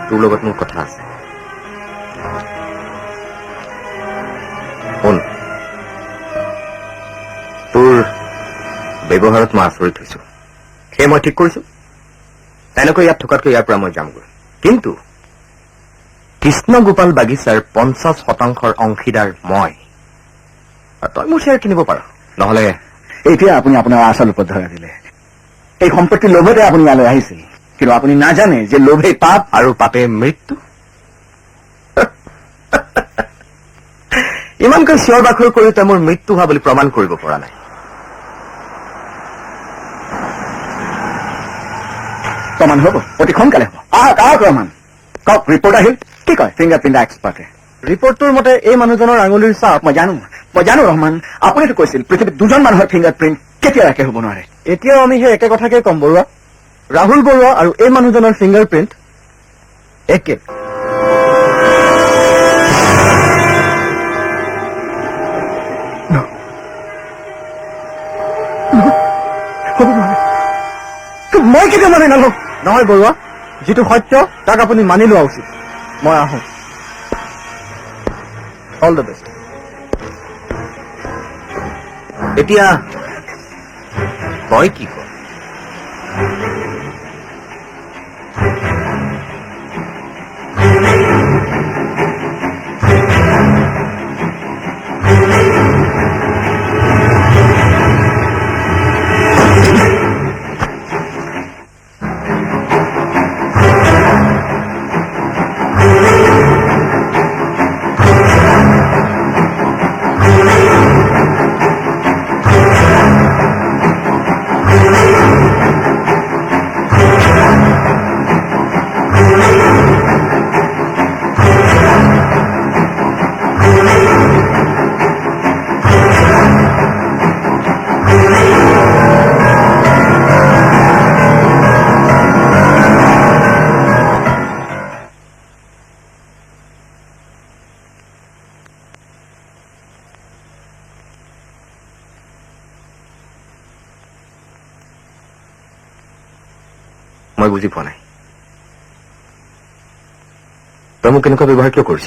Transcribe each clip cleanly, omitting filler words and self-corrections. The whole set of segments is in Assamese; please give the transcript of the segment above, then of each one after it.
তোৰ লগত মোৰ কথা আছে। শুন, তোৰ ব্যৱহাৰত মই আচৰিত হৈছো, সেয়ে মই ঠিক কৰিছো এনেকৈ ইয়াত থকাতকৈ ইয়াৰ পৰা মই যামগৈ। কিন্তু কৃষ্ণগোপাল বাগিচাৰ 50% অংশীদাৰ মই, আৰু তই মোৰ শ্বেয়াৰ কিনিব পাৰ। নহলে এতিয়া আপুনি আপোনাৰ আচল ওপৰত ধৰা দিলে। এই সম্পত্তিৰ লোভতে আপুনি ইয়ালৈ আহিছিল, কিন্তু আপুনি নাজানে যে লোভেই পাপ আৰু পাপে মৃত্যু। ইমানকৈ চিঞৰ বাখৰ কৰি তই মোৰ মৃত্যু হোৱা বুলি প্ৰমাণ কৰিব পৰা নাই। প্ৰমাণ হ'ব, অতি সোনকালে হ'ব। আহক আহক ৰহমান, কওক ৰিপৰ্ট আহিল। কি কয় ফিংগাৰ প্ৰিণ্ট এক্সপাৰ্টে? ৰিপৰ্টটোৰ মতে এই মানুহজনৰ আঙুলিৰ ছাপ। মই জানো ৰহমান, আপুনিতো কৈছিল পৃথিৱীত দুজন মানুহৰ ফিংগাৰ প্ৰিণ্ট কেতিয়াও একে হ'ব নোৱাৰে। এতিয়াও আমি সেই একে কথাকে কম বৰুৱা, ৰাহুল বৰুৱা আৰু এই মানুহজনৰ ফিংগাৰ প্ৰিণ্ট একে। মই কেতিয়া মানি নলওঁ। নহয় বৰুৱা, যিটো সত্য তাক আপুনি মানি লোৱা উচিত। মই আহোঁ। All the best. এতিয়া তই কি কৰ? মই বুজি পোৱা নাই, তই মোক কেনেকুৱা ব্যৱহাৰ কিয় কৰিছ?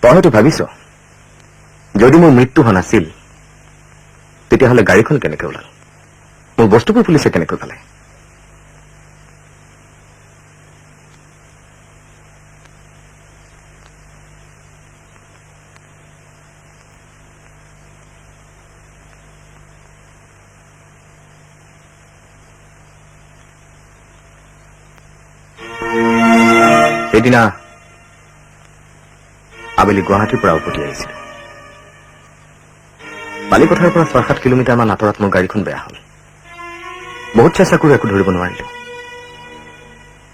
তই হয়তো ভাবিছ যদি মোৰ মৃত্যু হোৱা নাছিল তেতিয়াহ'লে গাড়ীখন কেনেকৈ ওলাল, মোৰ বস্তুবোৰ পুলিচে কেনেকৈ পালে? সেইদিনা আবেলি গুৱাহাটীৰ পৰা উভতি আহিছিলো। বালিপথাৰৰ পৰা ৬-৭ কিলোমিটাৰমান আঁতৰত মোৰ গাড়ীখন বেয়া হ'ল। বহুত চেষ্টা কৰি একো ধৰিব নোৱাৰিলো।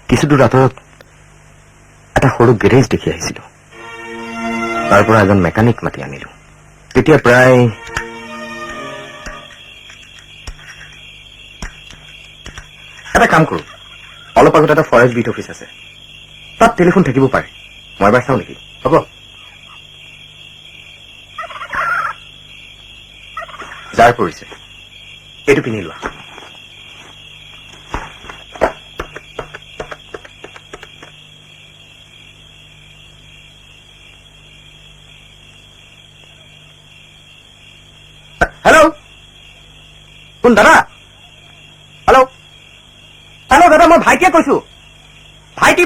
কিছু দূৰ আঁতৰত এটা সৰু গেৰেজ দেখি আহিছিলো। তাৰ পৰা এজন মেকানিক মাতি আনিলো। তেতিয়া প্ৰায় এটা কাম কৰো, অলপ আগত এটা ফৰেষ্ট বিট অফিচ আছে, তাত টেলিফোন থাকিব পাৰে। মই এবাৰ চাওঁ নেকি? হ'ব। যাৰ পৰিছে এইটো কিনি লোৱা। হেল্ল', কোন দাদা? হেল্ল', হেল্ল' দাদা, মই ভাইটিয়ে কৈছো। ভাইটি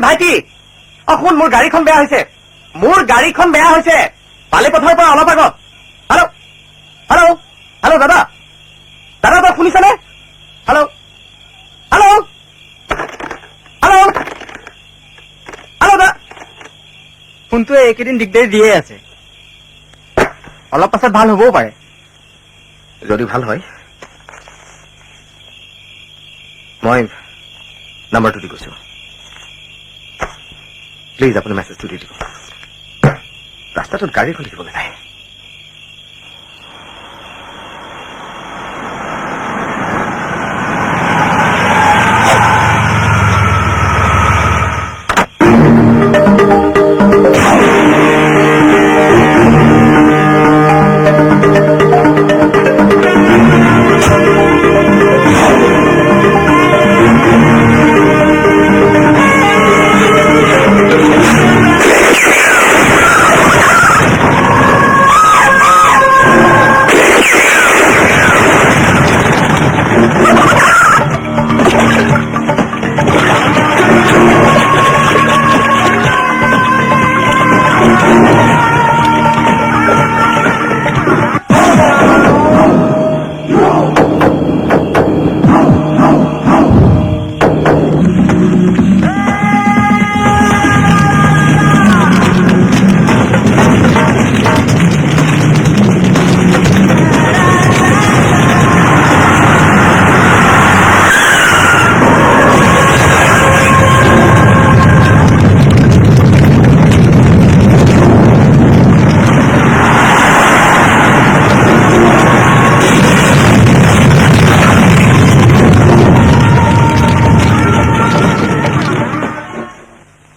শুন, মোৰ গাড়ীখন বেয়া হৈছে। বালিপথাৰৰ পৰা অলপ আগত। হেল্ল', হেল্ল', হেল্ল' দাদা, তই শুনিছনে? হেল্ল', হেল্ল', হেল্ল', হেল্ল' দাদা। ফোনটোৱে এইকেইদিন দিগদাৰি দিয়ে আছে, অলপ পাছত ভাল হ'বও পাৰে। যদি ভাল হয় মই নাম্বাৰটো দি কৈছো, প্লিজ আপুনি মেছেজটো দি দিব। ৰাস্তাটোত গাড়ীখন দেখিবলৈ নাই।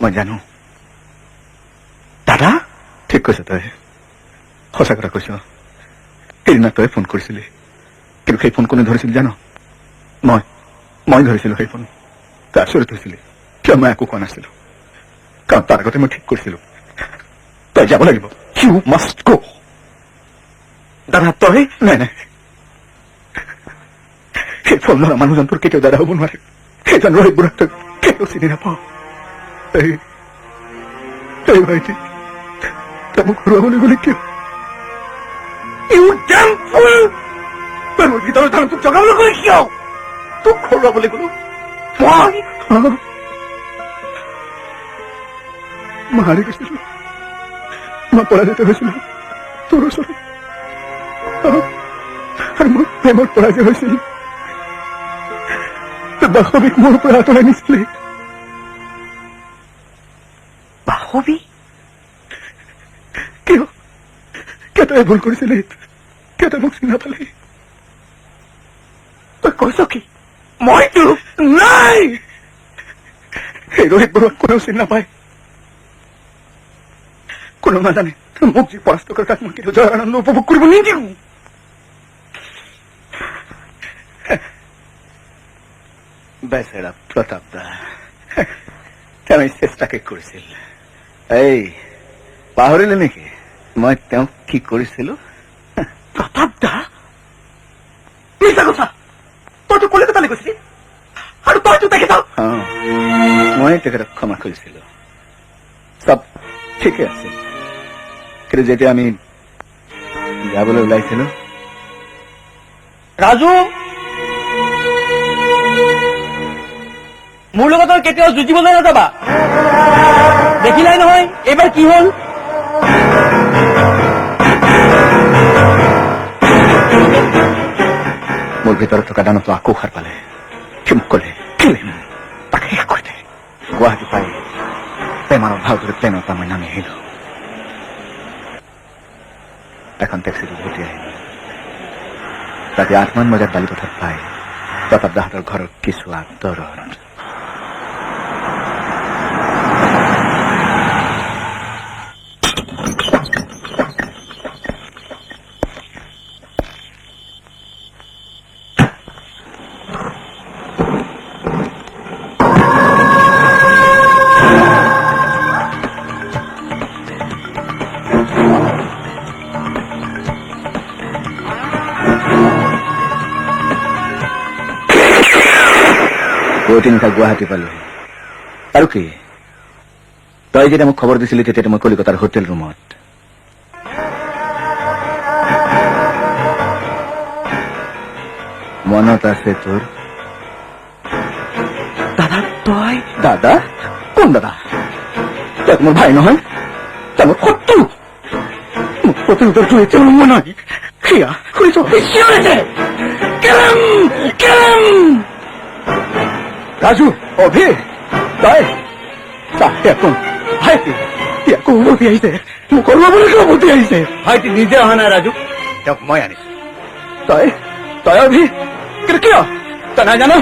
মই জানো দাদা ঠিক কৈছ তই সঁচা কথা কৈছ সেইদিনা তই ফোন কৰিছিলি কিন্তু সেই ফোন কোনে ধৰিছিল জানো মই ধৰিছিলো সেই ফোন তই আচৰিত হৈছিলি কিয় মই একো কোৱা নাছিলো কাৰণ তাৰ আগতে মই ঠিক কৰিছিলো তই যাব লাগিব ইউ মাষ্ট গো দাদা তই নাই নাই সেই ফোন ধৰা মানুহজন তোৰ কেতিয়াও দাদা হ'ব নোৱাৰে সেইজন ৰহিত বুঢ়াক তই কেতিয়াও চিনি নাপাওঁ এই ভাইটি তই মোক ঘূৰাবলৈ গ'লি কিয় ইউ ডেম ফুল তই মোৰ ভিতৰত ধান তোক জগাবলৈ গ'লি কিয় তোক ঘূৰাবলৈ গ'লো মই হাৰি গৈছিলো মই পৰাজিত হৈছিলো তোৰ ওচৰত আৰু মোৰ প্ৰেমত পৰাজয় হৈছিল বাসৱীক মোৰ পৰা আঁতৰাই নিছিলে বাসৱী কিয় তই ভুল কৰিছিলি কিয় তই মোক চিনি নাপালি তই কৈছ কি মইতো নাই সেই ৰোহিত বৰুৱাক কোনেও চিনি নাপায় কোনেও নাজানে মোক যি পৰাস্ত কৰে তাক মই কিন্তু জয়ৰ আনন্দ উপভোগ কৰিব নিদিওঁ বেচেৰা প্ৰতাপ দা তেওঁ চেষ্টাকে কৰিছিল এই পাহৰিলে নেকি মই তেওঁক কি কৰিছিলো প্ৰতাপ দা মিছা কথা তইতো কলিকতালৈ গৈছিলি আৰু তইতো তেখেত মই তেখেতক ক্ষমা কৰিছিলো চব ঠিকে আছিল কিন্তু যেতিয়া আমি যাবলৈ ওলাইছিলো ৰাজু মোৰ লগত আৰু কেতিয়াও যুঁজিবলৈ নাযাবা দেখিলাই নহয় এইবাৰ কি হ'ল মোৰ ভিতৰত থকা দানটো আকৌ সাৰ পালে সি মোক ক'লে তাকে শেষ কৰি দে গুৱাহাটী পাই প্ৰেমৰ ভাও ধৰি প্লেনৰ পৰা মই নামি আহিলো এখন টেক্সিত উভতি আহিলো ৰাতি 8 মান বজাত বালিপথত পাই প্ৰতাপ দাহঁতৰ ঘৰৰ কিছু আঁতৰত নিশা গুৱাহাটী পালোহি আৰু কি তই যেতিয়া মোক খবৰ দিছিলি তেতিয়া মই কলিকতাৰ হোটেল ৰুমত মনত আছে তোৰ দাদা তই দাদা কোন দাদা তই মোৰ ভাই নহয় তই মোৰ শত্ৰু মোক প্ৰতিৰোধৰ জুই তেওঁ মই নহয় সেয়া শুনিছ ৰাজু অভি তই ভাইটি আকৌ উভতি আহিছে মোক কৰিবলৈ উভতি আহিছে ভাইটি নিজে অহা নাই ৰাজু তেওঁক মই আনিছো তই অভি কিন্তু কিয় তই নাজানো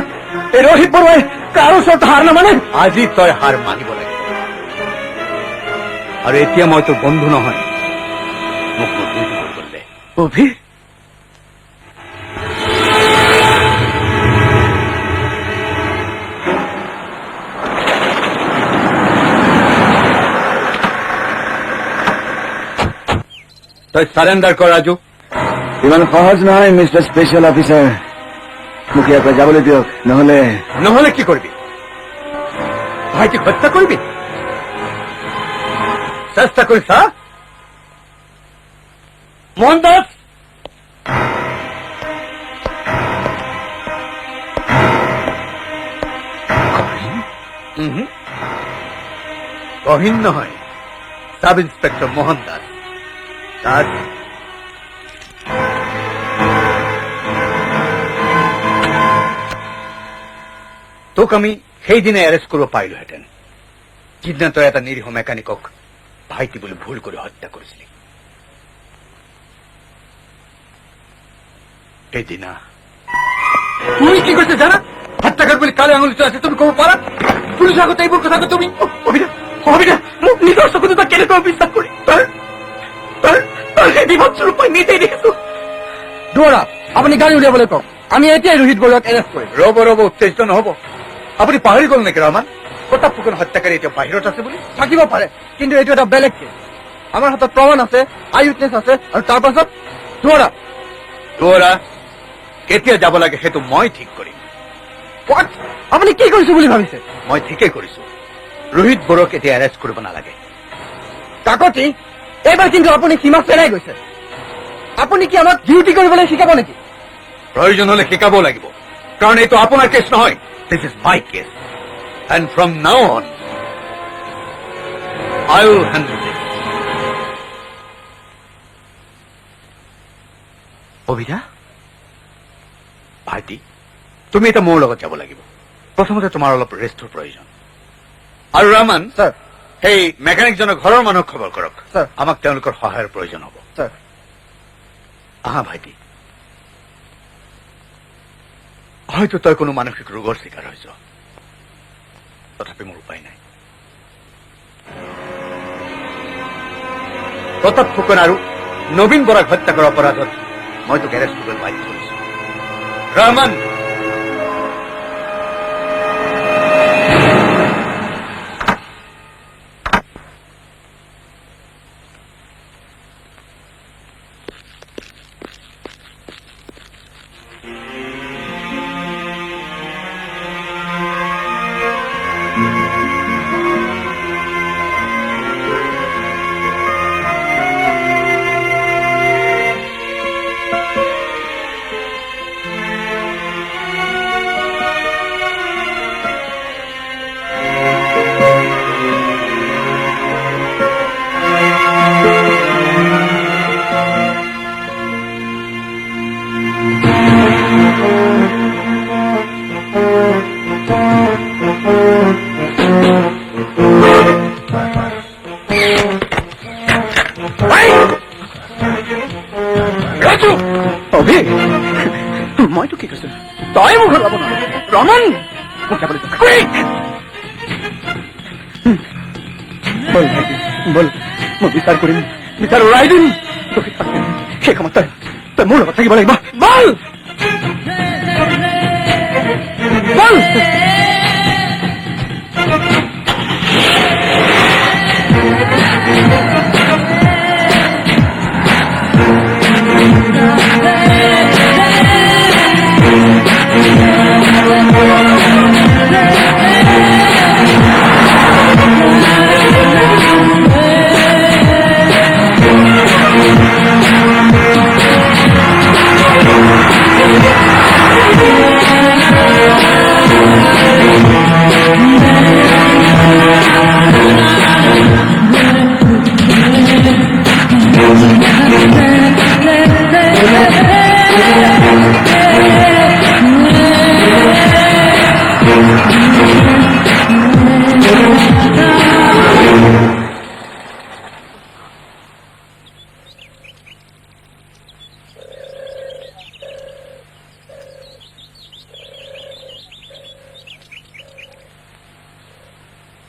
এই ৰোহিত বৰুৱাই কাৰো ওচৰত হাৰ নামানে আজি তই হাৰ মানিব লাগিব আৰু এতিয়া মই তোৰ বন্ধু নহয় মোক দুৰ্নীতি কৰিলে অভি তই সাৰেণ্ডাৰ কৰ ৰাজু ইমান সহজ নহয় মিষ্টাৰ স্পেচিয়েল অফিচাৰ মোক ইয়াৰ পৰা যাবলৈ দিয়ক নহলে কি কৰিবি ভাইটিক হত্যা কৰিবি চেষ্টা কৰি চা মোহন দাস কহিন নহয় সাব ইন্সপেক্টৰ মোহন দাস দাস তোক আমি সেইদিনে এৰেষ্ট কৰিব পাৰিলোহেঁতেন যিদিনা তই এটা নিৰীহ মেকানিকক ভাইটি বুলি ভুল কৰি হত্যা কৰিছিলি সেইদিনা তুই কি কৰতে জানা হত্যাকাৰ বলে কালে আঙুলিতে আছে তুমি কব পাৰা পুলিশ আগত এইবোৰ কথা তুমি অবিনা মোক নিজৰ চকুত তই কেনেকৈ বিশ্বাস কৰি তই সেই বিভৎস ৰূপ মই নিজেই দেখিছো। দুৱৰা আপুনি গাড়ী উলিয়াবলৈ কওক, আমি এতিয়াই ৰোহিত বৰুৱাক এৰেষ্ট কৰিম। ৰ'ব উত্তেজিত নহ'ব। আপুনি পাহৰি গ'ল নেকি ৰহমান? প্ৰতাপ ফুকন হত্যাকাৰী এতিয়া বাহিৰত আছে বুলি? থাকিব পাৰে, কিন্তু এইটো এটা বেলেগ কেছ। আমাৰ হাতত প্ৰমাণ আছে, আই উইটনেছ আছে, আৰু তাৰ পাছত দুৱৰা কেতিয়া যাব লাগে সেইটো মই ঠিক কৰিম। আপুনি কি কৰিছো বুলি ভাবিছে? মই ঠিকেই কৰিছো। ৰোহিত বৰুৱাক এতিয়া এৰেষ্ট কৰিব নালাগে। কাকতি, এইবাৰ কিন্তু আপুনি সীমা পেলাই গৈছে। আপুনি কি আমাক ডিউটি কৰিবলৈ শিকাব নেকি? প্ৰয়োজন হলে শিকাব লাগিব, কাৰণ এইটো আপোনাৰ কেছ নহয়। This is my case, and from now on I will handle this. Abhidha, ভাইটি, তুমি এতিয়া মোৰ লগত যাব লাগিব। প্ৰথমতে তোমাৰ অলপ ৰেষ্টৰ প্ৰয়োজন। আৰু ৰহমান, ছাৰ, সেই মেকানিকজনৰ ঘৰৰ মানুহক খবৰ কৰক। ছাৰ। আমাক তেওঁলোকৰ সহায়ৰ প্ৰয়োজন হ'ব। ছাৰ। আহা ভাইটি, হয়তো তই কোনো মানসিক ৰোগৰ চিকাৰ হৈছ, তথাপি মোৰ উপায় নাই। প্ৰতাপ ফুকন আৰু নবীন বৰাক হত্যা কৰা অপৰাধত মই তোক এৰেষ্ট কৰিবলৈ বাধ্য কৰিছো। ৰহমান, মইতো কি কৈছো, তই মোক হলাব নোৱাৰো। ৰমন, মোক যাবলৈ বল ভাইটি, বল, মই বিচাৰ কৰিম, বিচাৰ উৰাই দিম। সেই কামত তই মোৰ লগত থাকিব লাগিব। বল বল।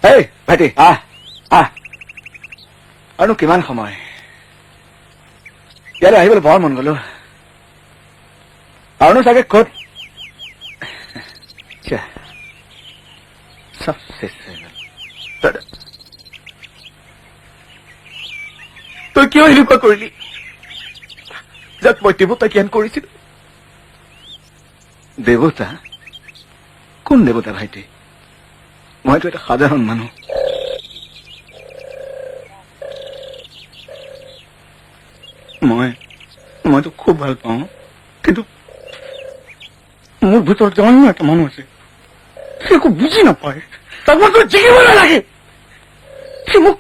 এই ভাইটি, আহ আহ, আৰু কিমান সময় ইয়ালৈ আহিবলৈ বৰ মন গলো। আৰুনো চাগে ক'ত চব শেষ হৈ গ'ল। তই কিয় এনেকুৱা কৰিলি? যাক মই দেৱতা জ্ঞান কৰিছিলো। দেৱতা? কোন দেৱতা ভাইটি? মইতো এটা সাধাৰণ মানুহ। মইতো খুব ভাল পাওঁ, কিন্তু মোৰ ভিতৰত অন্য এটা মানুহ আছে, সি একো বুজি নাপায়। তাক মই জিকিব নালাগে। সি মোক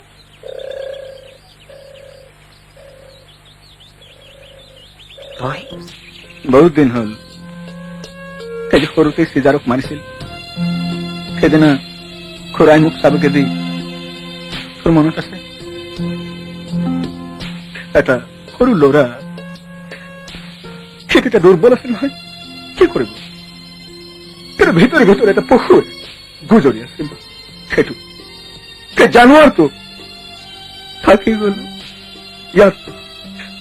বহুত দিন হ'ল এই যে সৰুতে চিজাৰক মাৰিছিল, সেইদিনা খুৰাই মোক চাবকে দি, তোৰ মনত আছে? এটা সৰু ল'ৰা, সি তেতিয়া দুৰ্বল আছিল নহয়, কি কৰিব? কিন্তু ভিতৰে ভিতৰে এটা পশু গুজৰি আছিল। জানো তো থাকি গ'ল ইয়াত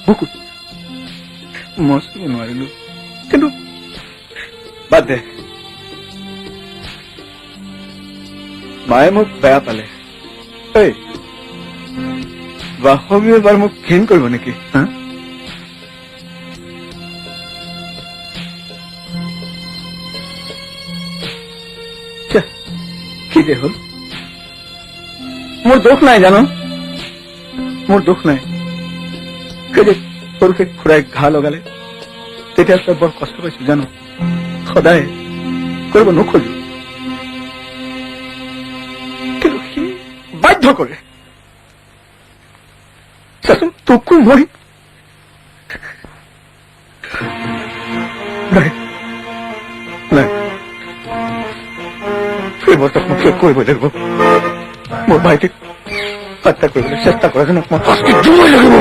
বুকুত মচিব নোৱাৰিলো কিন্তু বাদ দে মায়ে মোক বেয়া পালে এই বাসৱী এবাৰ মোক ঘিণ কৰিব নেকি হা ছা, কি যে হ'ল মোৰ দোষ নাই জানো মোৰ দোষ নাই সেই যে সৰুকে খুৰাই ঘা লগালে তেতিয়া তই বৰ কষ্ট পাইছো জানো সদায় কৰিব নোখোজো কিন্তু সি বাধ্য কৰে চাচোন তোকো মই নাই নাই সেই বছৰ মোক শেষ কৰিব লাগিব মোৰ ভাইটিক হত্যা কৰিবলৈ চেষ্টা কৰাজনক মই শাস্তি দিবই লাগিব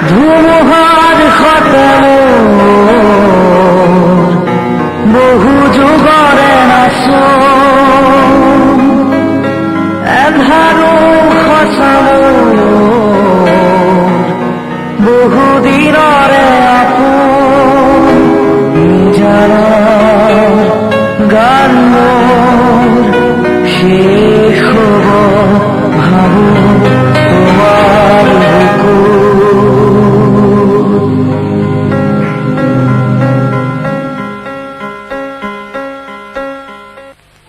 ধুমুহাৰ খতম বহু যুগৰে নাচো এন্ধাৰো সঁচাম বহু দিনৰে আপোন নিজৰ গান মোৰ শেষ হ'ব ভাবো